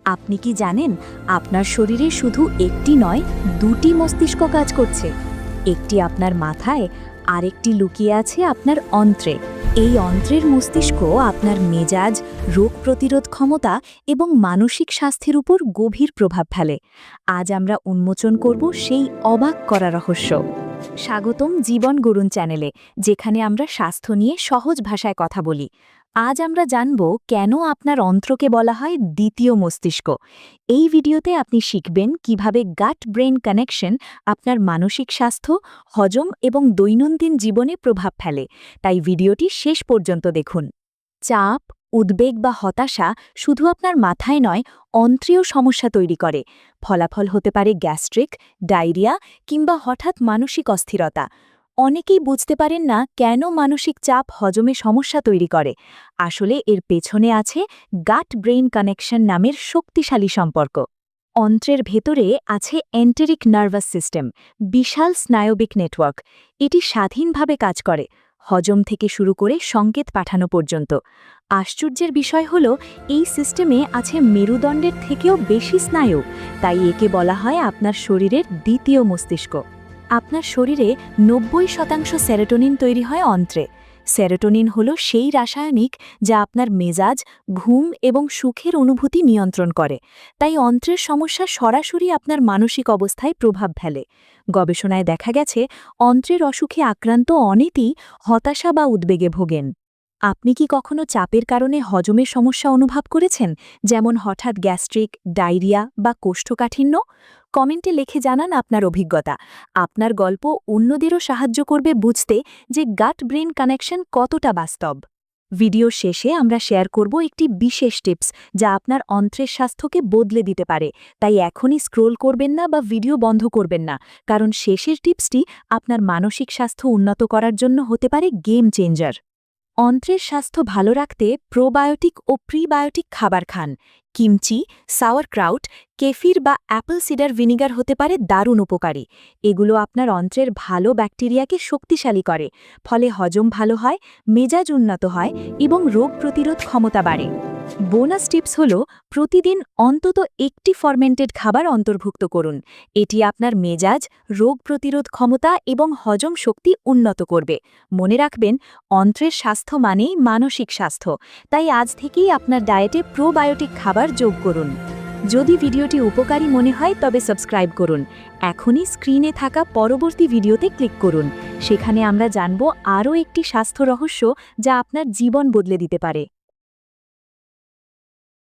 আপনি কি জানেন আপনার শরীরে শুধু একটি নয়, দুটি মস্তিষ্ক কাজ করছে। একটি আপনার মাথায়, আরেকটি লুকিয়ে আছে আপনার অন্ত্রে। এই অন্ত্রের মস্তিষ্ক আপনার মেজাজ, রোগ প্রতিরোধ ক্ষমতা এবং মানসিক স্বাস্থ্যের উপর গভীর প্রভাব ফেলে। আজ আমরা উন্মোচন করব সেই অবাক করা রহস্য। স্বাগতম জীবন গড়ুন চ্যানেলে, যেখানে আমরা স্বাস্থ্য নিয়ে সহজ ভাষায় কথা বলি। আজ আমরা জানব কেন আপনার অন্ত্রকে বলা হয় দ্বিতীয় মস্তিষ্ক। এই ভিডিওতে আপনি শিখবেন কিভাবে গাট ব্রেন কানেকশন আপনার মানসিক স্বাস্থ্য, হজম এবং দৈনন্দিন জীবনে প্রভাব ফেলে। তাই ভিডিওটি শেষ পর্যন্ত দেখুন। চাপ, উদ্বেগ বা হতাশা শুধু আপনার মাথায় নয়, অন্ত্রেও সমস্যা তৈরি করে। ফলাফল হতে পারে গ্যাস্ট্রিক, ডায়রিয়া কিংবা হঠাৎ মানসিক অস্থিরতা। অনেকেই বুঝতে পারেন না কেন মানসিক চাপ হজমে সমস্যা তৈরি করে। আসলে এর পেছনে আছে গাট ব্রেইন কানেকশন নামের শক্তিশালী সম্পর্ক। অন্ত্রের ভেতরে আছে এন্টেরিক নার্ভাস সিস্টেম, বিশাল স্নায়বিক নেটওয়ার্ক। এটি স্বাধীনভাবে কাজ করে, হজম থেকে শুরু করে সংকেত পাঠানো পর্যন্ত। আশ্চর্যের বিষয় হল, এই সিস্টেমে আছে মেরুদণ্ডের থেকেও বেশি স্নায়ু। তাই একে বলা হয় আপনার শরীরের দ্বিতীয় মস্তিষ্ক। আপনার শরীরে ৯০% সেরোটোনিন তৈরি হয় অন্ত্রে। সেরোটোনিন হল সেই রাসায়নিক যা আপনার মেজাজ, ঘুম এবং সুখের অনুভূতি নিয়ন্ত্রণ করে। তাই অন্ত্রের সমস্যা সরাসরি আপনার মানসিক অবস্থায় প্রভাব ফেলে। গবেষণায় দেখা গেছে, অন্ত্রের অসুখে আক্রান্ত অনেকেই হতাশা বা উদ্বেগে ভোগেন। আপনি কি কখনো চাপের কারণে হজমের সমস্যা অনুভব করেছেন, যেমন হঠাৎ গ্যাস্ট্রিক, ডায়রিয়া বা কোষ্ঠকাঠিন্য? কমেন্টে লিখে জানান আপনার অভিজ্ঞতা। আপনার গল্প অন্যদেরও সাহায্য করবে বুঝতে যে গাট ব্রেন কানেকশন কতটা বাস্তব। ভিডিও শেষে আমরা শেয়ার করব একটি বিশেষ টিপস যা আপনার অন্ত্রের স্বাস্থ্যকে বদলে দিতে পারে। তাই এখনই স্ক্রোল করবেন না বা ভিডিও বন্ধ করবেন না, কারণ শেষের টিপসটি আপনার মানসিক স্বাস্থ্য উন্নত করার জন্য হতে পারে গেম চেঞ্জার। অন্ত্রের স্বাস্থ্য ভালো রাখতে প্রোবায়োটিক ও প্রিবায়োটিক খাবার খান। কিমচি, সাওয়ারক্রাউট, কেফির বা অ্যাপল সিডার ভিনিগার হতে পারে দারুণ উপকারী। এগুলো আপনার অন্ত্রের ভালো ব্যাকটেরিয়াকে শক্তিশালী করে, ফলে হজম ভালো হয়, মেজাজ উন্নত হয় এবং রোগ প্রতিরোধ ক্ষমতা বাড়ে। বোনাস টিপস হল, প্রতিদিন অন্তত একটি ফার্মেন্টেড খাবার অন্তর্ভুক্ত করুন। এটি আপনার মেজাজ, রোগ প্রতিরোধ ক্ষমতা এবং হজম শক্তি উন্নত করবে। মনে রাখবেন, অন্ত্রের স্বাস্থ্য মানেই মানসিক স্বাস্থ্য। তাই আজ থেকেই আপনার ডায়েটে প্রোবায়োটিক খাবার যোগ করুন। যদি ভিডিওটি উপকারী মনে হয় তবে সাবস্ক্রাইব করুন। এখনই স্ক্রিনে থাকা পরবর্তী ভিডিওতে ক্লিক করুন। সেখানে আমরা জানব আরও একটি স্বাস্থ্য রহস্য যা আপনার জীবন বদলে দিতে পারে।